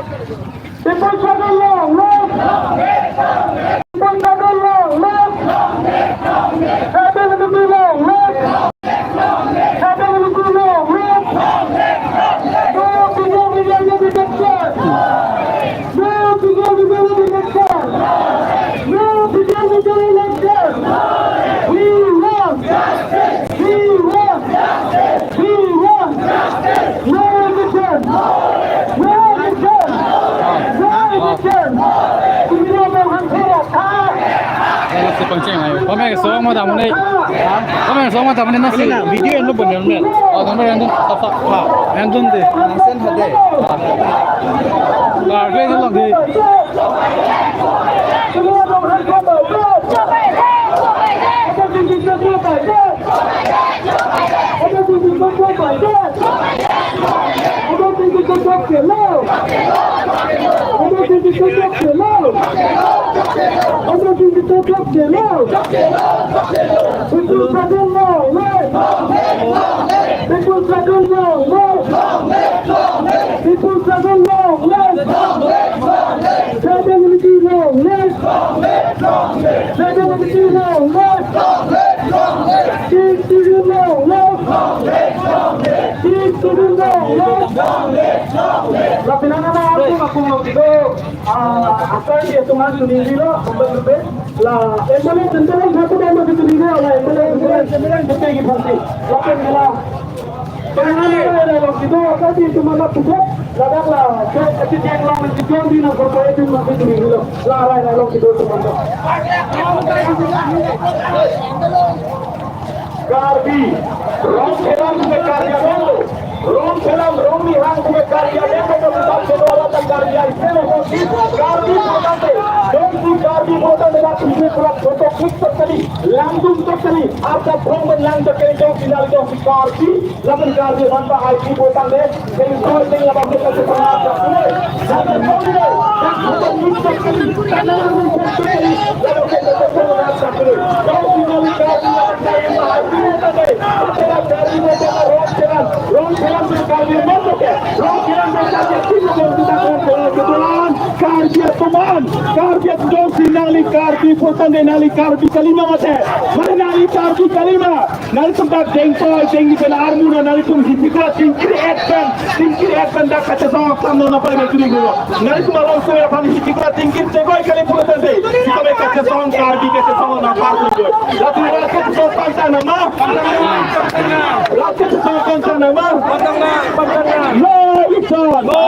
People struggle long live. People struggle long live. Stability long live. Stability long live. No behavior rejection. No behavior rejection. No behavior rejection. We want justice. We want justice. We want justice. No rejection. No rejection. No rejection. We don't want to Nasi pancing ayo. Kami semua mau tamu ni. Kami semua tamu ni nasi. Video yang lu benar benar. Oh, tamu yang tu apa? Yang tu ni. Nasen ada. Gargle ni lagi. Semua orang kamu. Ada tinggi tinggi badan. Ada tinggi tinggi badan. Ada tinggi tinggi kelau. Ada tinggi tinggi kelau. Ada tinggi tinggi kelau. People struggle now, right? People struggle now, right? People struggle now, right? Stability now, right? Stability now, right? Keep sitting now, right? Keep sitting now, right? La pinanana ako dito. After dia tuman sendiri lo, betul. La ambulance sendiri satu nama itu dia la ambulance betul pasti. Lapan gila. Pinanana ada dito kasi tuman puto. Ladak la kasi yang long itu di na corporate itu itu lo. La la long itu tuman. Garbi, rom film में कार्य करो, rom film rom विभाग में कार्य लेकर तो विभाग से वाला तक कार्य इससे नहीं होती, garbi बोलते, don't be garbi बोलते मेरा पीछे पूरा फोटो क्लिक तक करी, लैंडुम तक करी, आपका फोन में लैंड तक करी जो फिलहाल जो garbi, लेकिन garbi बनता आईटी बोलते, कहीं कोई नहीं अब अपने कैसे बनाया जाता है, लेकिन कोई नहीं, फोटो क्लिक तक करी, लैंडुम तक करी, चलो कैसे कैसे बनाया जाता है, जो फिलहाल garbi बनता है Rom film में कार्य मत करें Rom film में कार्य किसी को tidak करते kebetulan कार्य teman कार्य dosi nali कार्य potong nali कार्य kelima macam mana nali कार्य kelima nali tempat jengkol jengki benar muna nali pun hiduplah tingkir advan dah kata sama sama apa yang tadi gua nali cuma langsung saya paling hiduplah tingkir jengkol kali pun terjadi kita mereka kata sama कार्य kata sama nampak tu lalu mereka tu pantang nama Rakyat sesuai nama, no,